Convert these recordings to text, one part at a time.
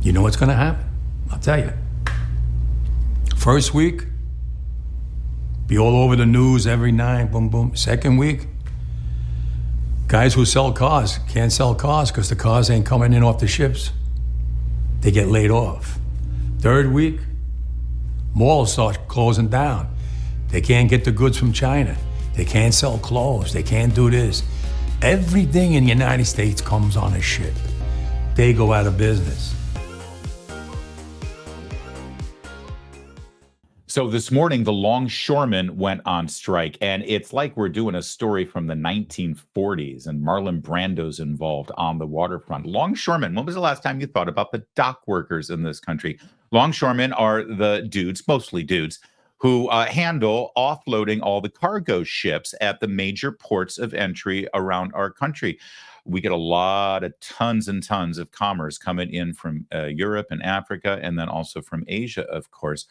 You know what's going to happen? I'll tell you. First week, be all over the news every night, boom, boom. Second week, guys who sell cars can't sell cars because the cars ain't coming in off the ships. They get laid off. Third week, malls start closing down. They can't get the goods from China. They can't sell clothes. They can't do this. Everything in the United States comes on a ship. They go out of business. So this morning, the longshoremen went on strike, and it's like we're doing a story from the 1940s, and Marlon Brando's involved on the waterfront. Longshoremen, when was the last time you thought about the dock workers in this country? Longshoremen are the dudes, mostly dudes, who handle offloading all the cargo ships at the major ports of entry around our country. We get a lot of tons and tons of commerce coming in from Europe and Africa, and then also from Asia, of course,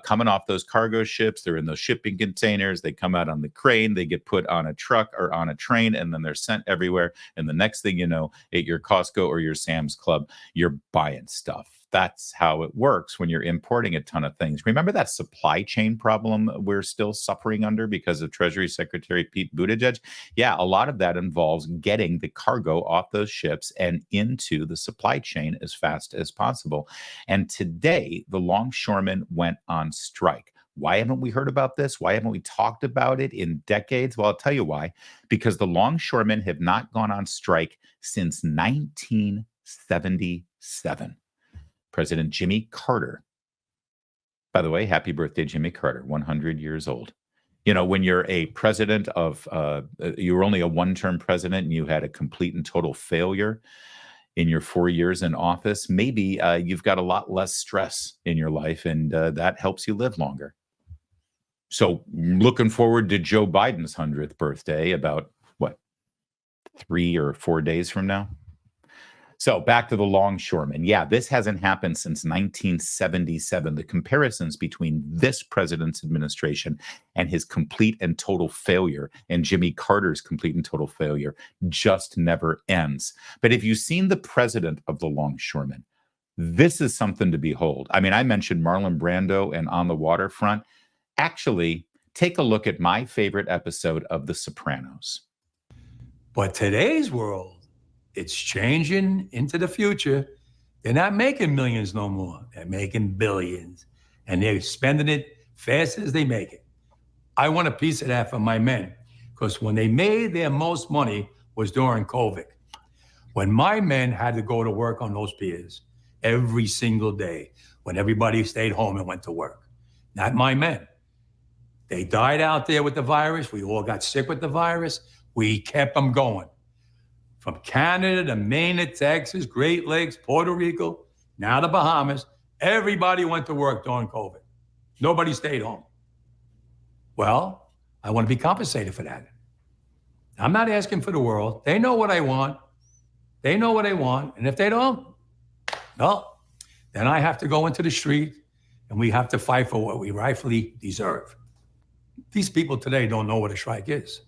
coming off those cargo ships. They're in those shipping containers. They come out on the crane. They get put on a truck or on a train, and then they're sent everywhere. And the next thing you know, at your Costco or your Sam's Club, you're buying stuff. That's how it works when you're importing a ton of things. Remember that supply chain problem we're still suffering under because of Treasury Secretary Pete Buttigieg? Yeah, a lot of that involves getting the cargo off those ships and into the supply chain as fast as possible. And today, the longshoremen went on strike. Why haven't we heard about this? Why haven't we talked about it in decades? Well, I'll tell you why. Because the longshoremen have not gone on strike since 1977. President Jimmy Carter. By the way, happy birthday, Jimmy Carter, 100 years old. You know, when you're a president of, you were only a one-term president and you had a complete and total failure in your 4 years in office, maybe you've got a lot less stress in your life, and that helps you live longer. So looking forward to Joe Biden's 100th birthday about, 3 or 4 days from now? So back to the longshoremen. Yeah, this hasn't happened since 1977. The comparisons between this president's administration and his complete and total failure and Jimmy Carter's complete and total failure just never ends. But if you've seen the president of the longshoremen, this is something to behold. I mean, I mentioned Marlon Brando and On the Waterfront. Actually, take a look at my favorite episode of The Sopranos. But today's world, it's changing into the future. They're not making millions no more. They're making billions. And they're spending it fast as they make it. I want a piece of that for my men, because when they made their most money was during COVID. When my men had to go to work on those piers every single day, when everybody stayed home and went to work. Not my men. They died out there with the virus. We all got sick with the virus. We kept them going. From Canada to Maine to Texas, Great Lakes, Puerto Rico, now the Bahamas, everybody went to work during COVID. Nobody stayed home. Well, I want to be compensated for that. I'm not asking for the world. They know what I want. They know what I want. And if they don't, well, then I have to go into the street and we have to fight for what we rightfully deserve. These people today don't know what a strike is.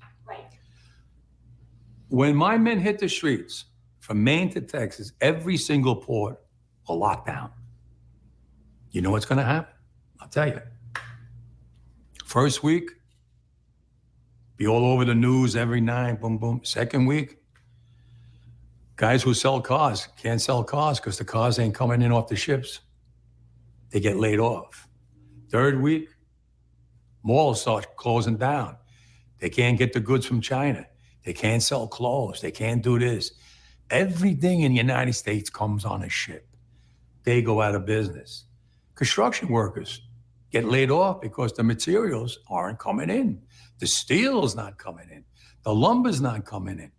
When my men hit the streets, from Maine to Texas, every single port will lock down. You know what's going to happen? I'll tell you. First week, be all over the news every night, boom, boom. Second week, guys who sell cars can't sell cars because the cars ain't coming in off the ships. They get laid off. Third week, malls start closing down. They can't get the goods from China. They can't sell clothes. They can't do this. Everything in the United States comes on a ship. They go out of business. Construction workers get laid off because the materials aren't coming in. The steel's not coming in. The lumber's not coming in.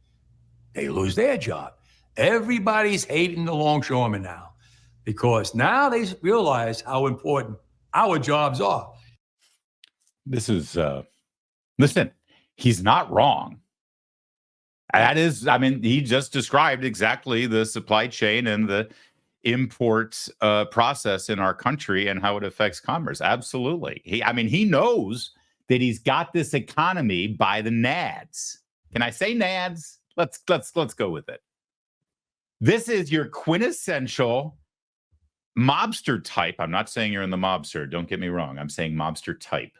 They lose their job. Everybody's hating the longshoremen now because now they realize how important our jobs are. This is, listen, he's not wrong. That is, I mean, he just described exactly the supply chain and the import process in our country and how it affects commerce. Absolutely. He knows that he's got this economy by the nads. Can I say nads? Let's go with it. This is your quintessential mobster type. I'm not saying you're in the mobster. Don't get me wrong. I'm saying mobster type.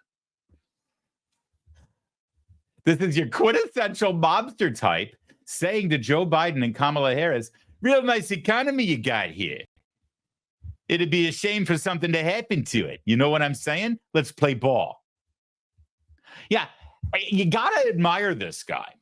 This is your quintessential mobster type saying to Joe Biden and Kamala Harris, real nice economy you got here. It'd be a shame for something to happen to it. You know what I'm saying? Let's play ball. Yeah, you got to admire this guy.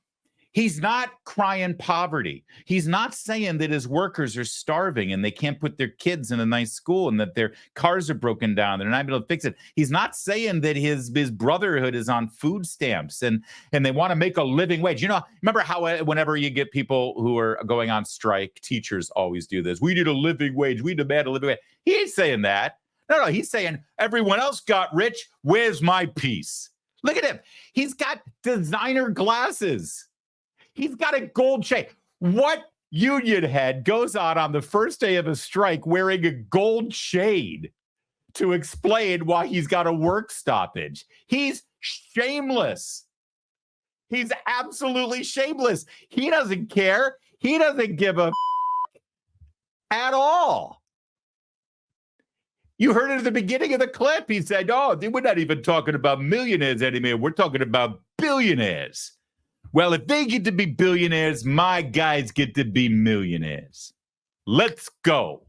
He's not crying poverty. He's not saying that his workers are starving and they can't put their kids in a nice school and that their cars are broken down. They're not able to fix it. He's not saying that his brotherhood is on food stamps and they want to make a living wage. You know, remember how whenever you get people who are going on strike, teachers always do this. We need a living wage. We demand a living wage. He ain't saying that. No, he's saying everyone else got rich. Where's my piece? Look at him. He's got designer glasses. He's got a gold chain. What union head goes out on the first day of a strike wearing a gold chain to explain why he's got a work stoppage? He's shameless. He's absolutely shameless. He doesn't care. He doesn't give a at all. You heard it at the beginning of the clip. He said, oh, we're not even talking about millionaires anymore. We're talking about billionaires. Well, if they get to be billionaires, my guys get to be millionaires. Let's go.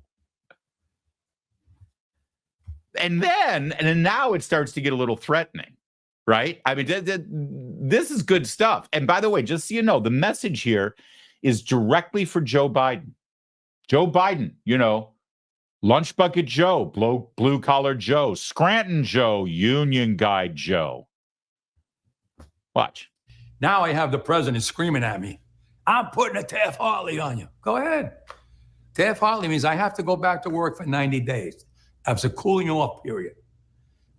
And now it starts to get a little threatening, right? I mean, this is good stuff. And by the way, just so you know, the message here is directly for Joe Biden. Joe Biden, you know, Lunch Bucket Joe, Blue Collar Joe, Scranton Joe, Union Guy Joe. Watch. Now I have the president screaming at me, I'm putting a Taft-Hartley on you. Go ahead. Taft-Hartley means I have to go back to work for 90 days. That's a cooling off period.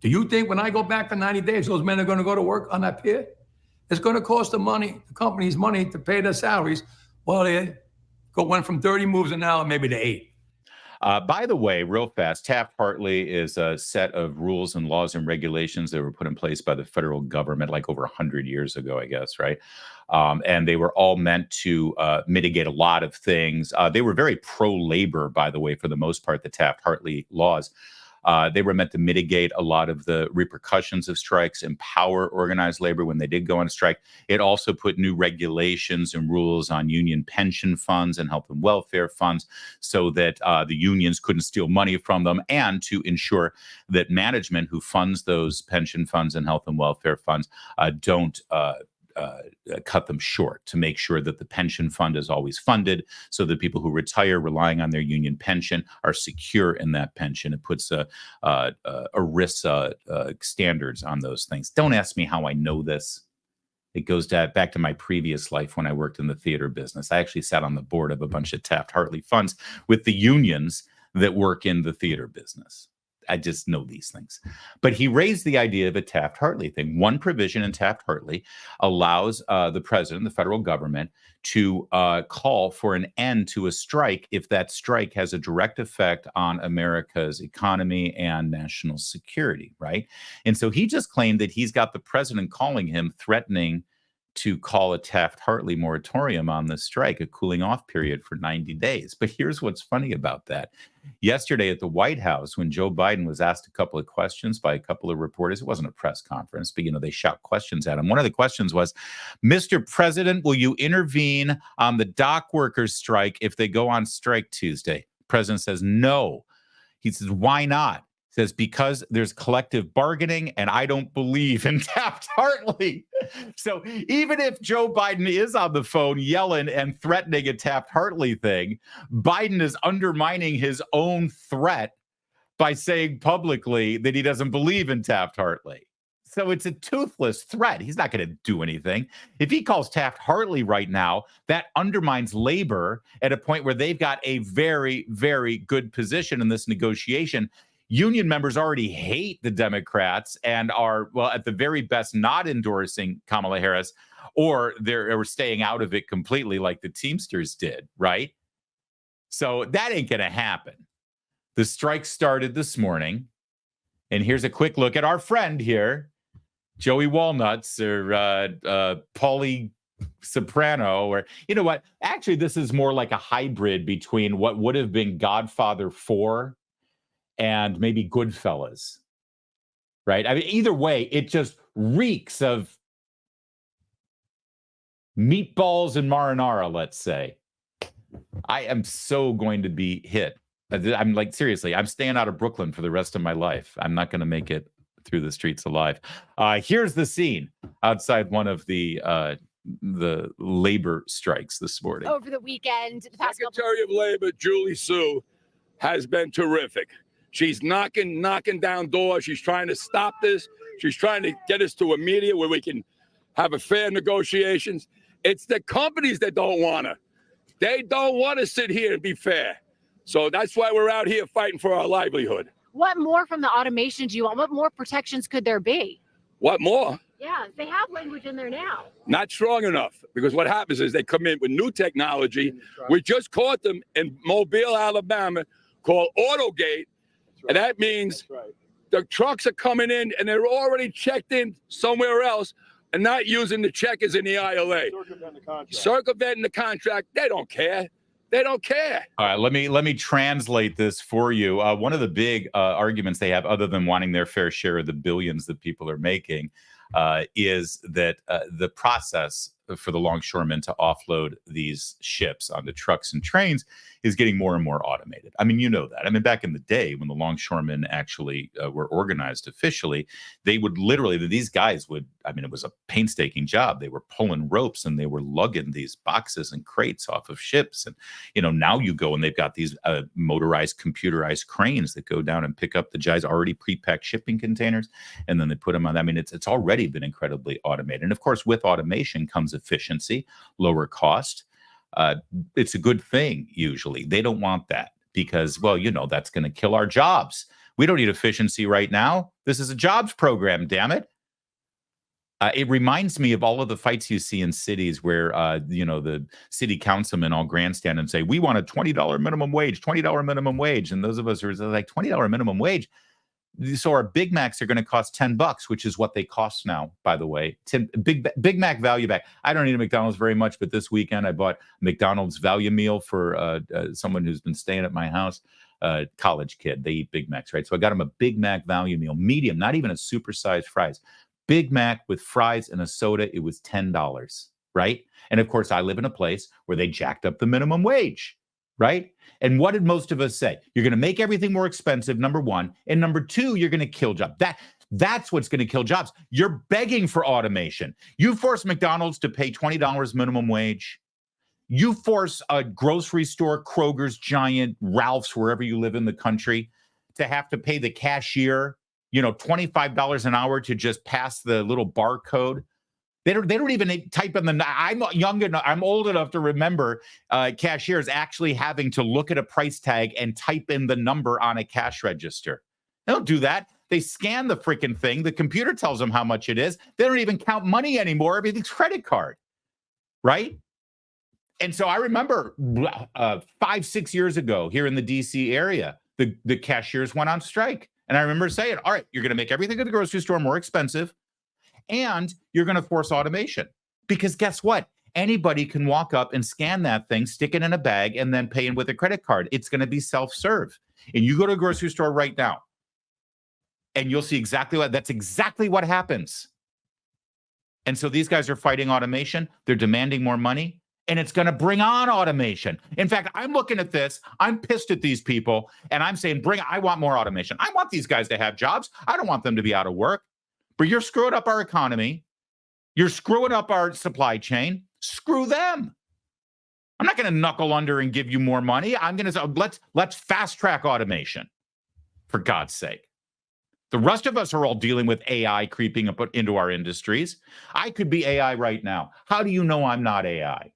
Do you think when I go back for 90 days, those men are going to go to work on that pier? It's going to cost the companies money to pay their salaries. Well, they went from 30 moves an hour maybe to 8. By the way, real fast, Taft-Hartley is a set of rules and laws and regulations that were put in place by the federal government like over 100 years ago, I guess, right? And they were all meant to mitigate a lot of things. They were very pro-labor, by the way, for the most part, the Taft-Hartley laws. They were meant to mitigate a lot of the repercussions of strikes, empower organized labor when they did go on strike. It also put new regulations and rules on union pension funds and health and welfare funds so that the unions couldn't steal money from them, and to ensure that management who funds those pension funds and health and welfare funds don't cut them short, to make sure that the pension fund is always funded so that people who retire relying on their union pension are secure in that pension. It puts ERISA standards on those things. Don't ask me how I know this. It goes back to my previous life when I worked in the theater business. I actually sat on the board of a bunch of Taft-Hartley funds with the unions that work in the theater business. I just know these things. But he raised the idea of a Taft-Hartley thing. One provision in Taft-Hartley allows the president, the federal government, to call for an end to a strike if that strike has a direct effect on America's economy and national security, right? And so he just claimed that he's got the president calling him, threatening to call a Taft-Hartley moratorium on the strike, a cooling off period for 90 days. But here's what's funny about that. Yesterday at the White House, when Joe Biden was asked a couple of questions by a couple of reporters, it wasn't a press conference, but, you know, they shout questions at him. One of the questions was, Mr. President, will you intervene on the dock workers strike if they go on strike Tuesday? The president says, no. He says, why not? Says, because there's collective bargaining and I don't believe in Taft-Hartley. So even if Joe Biden is on the phone yelling and threatening a Taft-Hartley thing, Biden is undermining his own threat by saying publicly that he doesn't believe in Taft-Hartley. So it's a toothless threat. He's not going to do anything. If he calls Taft-Hartley right now, that undermines labor at a point where they've got a very, very good position in this negotiation. Union members already hate the Democrats and are, well, at the very best, not endorsing Kamala Harris, or they're staying out of it completely like the Teamsters did, right? So that ain't going to happen. The strike started this morning. And here's a quick look at our friend here, Joey Walnuts, or Paulie Soprano, or, you know what? Actually, this is more like a hybrid between what would have been Godfather 4 and maybe Goodfellas, right? I mean, either way, it just reeks of meatballs and marinara, let's say. I am so going to be hit. I'm like, seriously, I'm staying out of Brooklyn for the rest of my life. I'm not going to make it through the streets alive. Here's the scene outside one of the labor strikes this morning. Over the weekend, the Secretary of Labor, Julie Sue, has been terrific. She's knocking down doors. She's trying to stop this. She's trying to get us to a media where we can have a fair negotiations. It's the companies that don't want to. They don't want to sit here and be fair. So that's why we're out here fighting for our livelihood. What more from the automation do you want? What more protections could there be? What more? Yeah, they have language in there now. Not strong enough, because what happens is they come in with new technology. We just caught them in Mobile, Alabama, called Autogate. And that means the trucks are coming in and they're already checked in somewhere else and not using the checkers in the ILA. Circumventing the contract. They don't care. They don't care. All right, let me translate this for you. One of the big arguments they have, other than wanting their fair share of the billions that people are making, is that the process for the longshoremen to offload these ships onto trucks and trains is getting more and more automated. I mean, you know that. I mean, back in the day when the longshoremen actually were organized officially, they would literally, these guys would, I mean, it was a painstaking job. They were pulling ropes and they were lugging these boxes and crates off of ships. And, you know, now you go and they've got these motorized, computerized cranes that go down and pick up the guys' already pre-packed shipping containers, and then they put them on. I mean, it's already been incredibly automated. And of course, with automation comes efficiency, lower cost. It's a good thing. Usually they don't want that because, well, you know, that's going to kill our jobs. We don't need efficiency right now. This is a jobs program, damn it. It reminds me of all of the fights you see in cities where, you know, the city councilmen all grandstand and say, we want a $20 minimum wage, $20 minimum wage. And those of us who are like, $20 minimum wage. So our Big Macs are going to cost $10, which is what they cost now, by the way. Big Mac value back. I don't eat a McDonald's very much, but this weekend I bought McDonald's value meal for someone who's been staying at my house, college kid. They eat Big Macs, right? So I got him a Big Mac value meal, medium, not even a supersized fries. Big Mac with fries and a soda. It was $10, right? And of course, I live in a place where they jacked up the minimum wage. Right? And what did most of us say? You're going to make everything more expensive, number one. And number two, you're going to kill jobs. That's what's going to kill jobs. You're begging for automation. You force McDonald's to pay $20 minimum wage. You force a grocery store, Kroger's, Giant, Ralph's, wherever you live in the country, to have to pay the cashier, you know, $25 an hour to just pass the little barcode. They don't even type in the. I'm old enough to remember cashiers actually having to look at a price tag and type in the number on a cash register. They don't do that. They scan the freaking thing. The computer tells them how much it is. They don't even count money anymore. Everything's credit card, right? And so I remember 5-6 years ago here in the DC area, the cashiers went on strike, and I remember saying, "All right, you're going to make everything at the grocery store more expensive." And you're going to force automation because guess what? Anybody can walk up and scan that thing, stick it in a bag, and then pay in with a credit card. It's going to be self-serve. And you go to a grocery store right now, and you'll see that's exactly what happens. And so these guys are fighting automation. They're demanding more money, and it's going to bring on automation. In fact, I'm looking at this. I'm pissed at these people, and I'm saying, I want more automation. I want these guys to have jobs. I don't want them to be out of work. But you're screwing up our economy. You're screwing up our supply chain. Screw them. I'm not going to knuckle under and give you more money. I'm going to say, let's fast track automation, for God's sake. The rest of us are all dealing with AI creeping up into our industries. I could be AI right now. How do you know I'm not AI?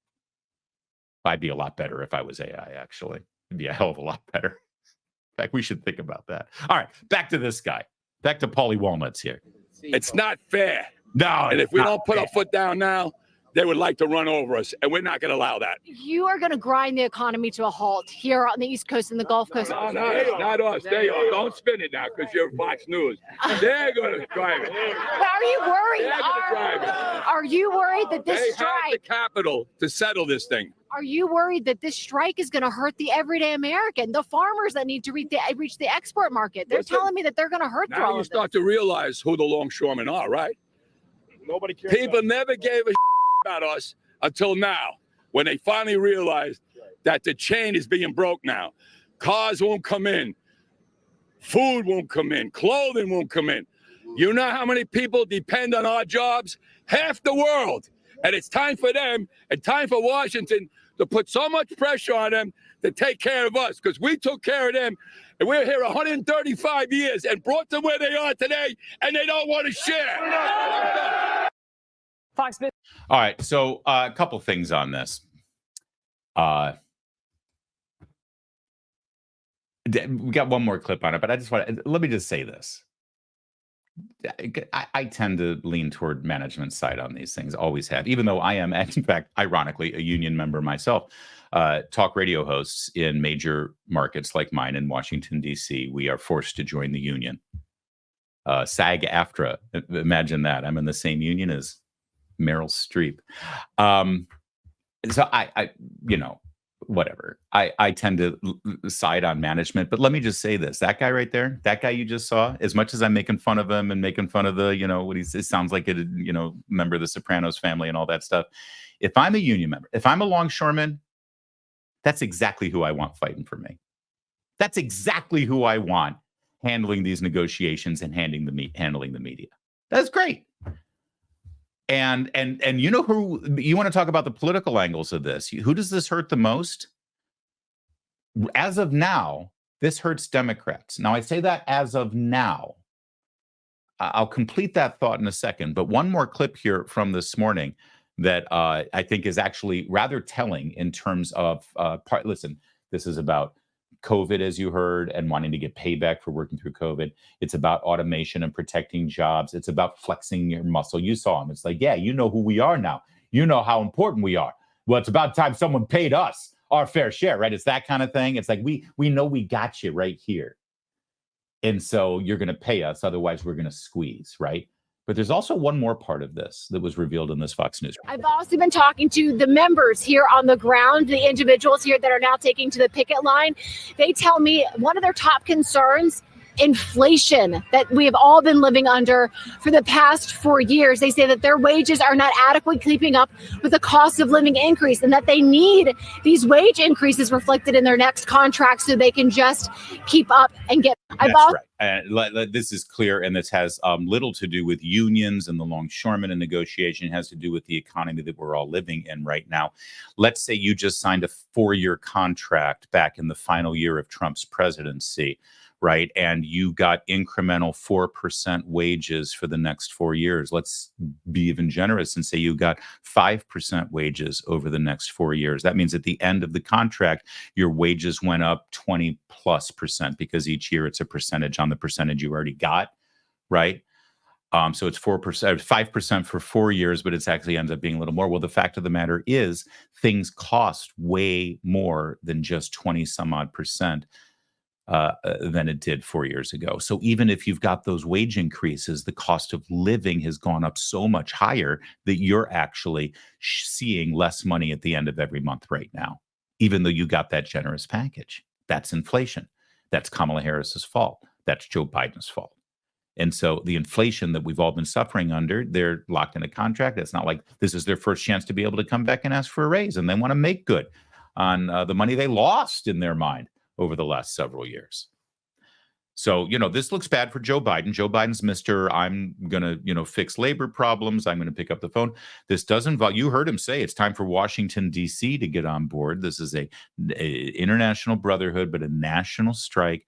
I'd be a lot better if I was AI, actually. It'd be a hell of a lot better. In fact, we should think about that. All right, back to this guy. Back to Paulie Walnuts here. It's not fair. No, and if we don't put our foot down now, they would like to run over us, and we're not going to allow that. You are going to grind the economy to a halt here on the East Coast and the Gulf Coast. No, not us. They are. Don't spin it now because you're Fox News. They're going to drive it. But are you worried? They're going to drive it. Are you worried that this They have the strike? capital to settle this thing. Are you worried that this strike is going to hurt the everyday American, the farmers that need to reach the export market? They're Listen, telling me that they're going to hurt through Now all you of start this. to realize who the longshoremen are, right? Nobody cares. People never gave a about us until now, when they finally realized that the chain is being broke now. Cars won't come in. Food won't come in. Clothing won't come in. You know how many people depend on our jobs? Half the world. And it's time for them and time for Washington to put so much pressure on them to take care of us, because we took care of them. And we're here 135 years and brought them where they are today, and they don't want to share. Fox Business. All right, so a couple things on this. We got one more clip on it, but I just let me just say this. I tend to lean toward management side on these things, always have, even though I am, in fact, ironically, a union member myself. Talk radio hosts in major markets like mine in Washington, D.C., we are forced to join the union. SAG-AFTRA, imagine that. I'm in the same union as Meryl Streep. So I whatever. I tend to side on management, but let me just say this: that guy right there, that guy you just saw, as much as I'm making fun of him and making fun of the, what he sounds like, member of the Sopranos family and all that stuff. If I'm a union member, if I'm a longshoreman, that's exactly who I want fighting for me. That's exactly who I want handling these negotiations and handling the media. That's great. And you know who you want to talk about the political angles of this? Who does this hurt the most? As of now, this hurts Democrats. Now, I say that as of now. I'll complete that thought in a second. But one more clip here from this morning that I think is actually rather telling in terms of listen, this is about COVID, as you heard, and wanting to get payback for working through COVID. It's about automation and protecting jobs. It's about flexing your muscle. You saw him. It's like, yeah, you know who we are now. You know how important we are. Well, it's about time someone paid us our fair share, right? It's that kind of thing. It's like, we know we got you right here. And so you're going to pay us. Otherwise, we're going to squeeze, right? But there's also one more part of this that was revealed in this Fox News. I've also been talking to the members here on the ground, the individuals here that are now taking to the picket line. They tell me one of their top concerns, inflation that we have all been living under for the past 4 years. They say that their wages are not adequately keeping up with the cost of living increase and that they need these wage increases reflected in their next contract so they can just keep up and get. That's right. This is clear, and this has little to do with unions and the longshoremen and negotiation. It has to do with the economy that we're all living in right now. Let's say you just signed a 4-year contract back in the final year of Trump's presidency, right? And you got incremental 4% wages for the next 4 years. Let's be even generous and say you got 5% wages over the next 4 years. That means at the end of the contract, your wages went up 20+% because each year it's a percentage on the percentage you already got, right? So it's 4%, 5% for 4 years, but it's actually ends up being a little more. Well, the fact of the matter is things cost way more than just 20 some odd percent. Than it did 4 years ago. So even if you've got those wage increases, the cost of living has gone up so much higher that you're actually seeing less money at the end of every month right now, even though you got that generous package. That's inflation. That's Kamala Harris's fault. That's Joe Biden's fault. And so the inflation that we've all been suffering under, they're locked in a contract. It's not like this is their first chance to be able to come back and ask for a raise, and they want to make good on the money they lost in their mind over the last several years. So, this looks bad for Joe Biden. Joe Biden's Mr. I'm going to, fix labor problems. I'm going to pick up the phone. This doesn't involve, you heard him say it's time for Washington, D.C. to get on board. This is a international brotherhood, but a national strike.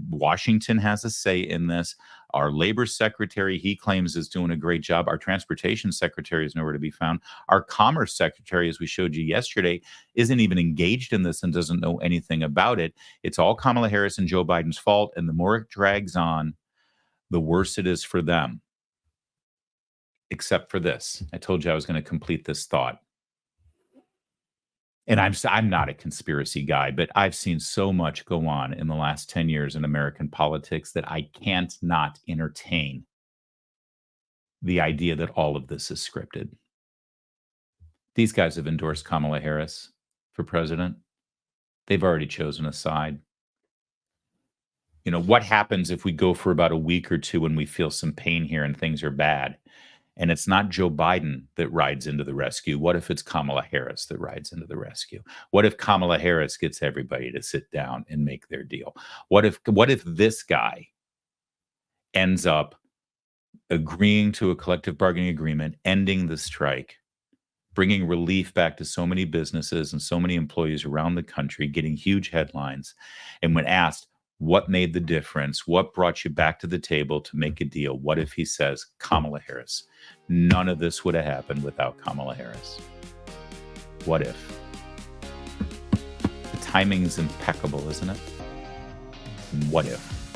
Washington has a say in this. Our labor secretary, he claims, is doing a great job. Our transportation secretary is nowhere to be found. Our commerce secretary, as we showed you yesterday, isn't even engaged in this and doesn't know anything about it. It's all Kamala Harris and Joe Biden's fault. And the more it drags on, the worse it is for them. except for this. I told you I was going to complete this thought. And I'm not a conspiracy guy, but I've seen so much go on in the last 10 years in American politics that I can't not entertain the idea that all of this is scripted. These guys have endorsed Kamala Harris for president. They've already chosen a side. You know, what happens if we go for about a week or two and we feel some pain here and things are bad? And it's not Joe Biden that rides into the rescue. What if it's Kamala Harris that rides into the rescue? What if Kamala Harris gets everybody to sit down and make their deal? What if this guy ends up agreeing to a collective bargaining agreement, ending the strike, bringing relief back to so many businesses and so many employees around the country, getting huge headlines? And when asked, what made the difference? What brought you back to the table to make a deal? What if he says Kamala Harris? None of this would have happened without Kamala Harris. What if? The timing's impeccable, isn't it? What if?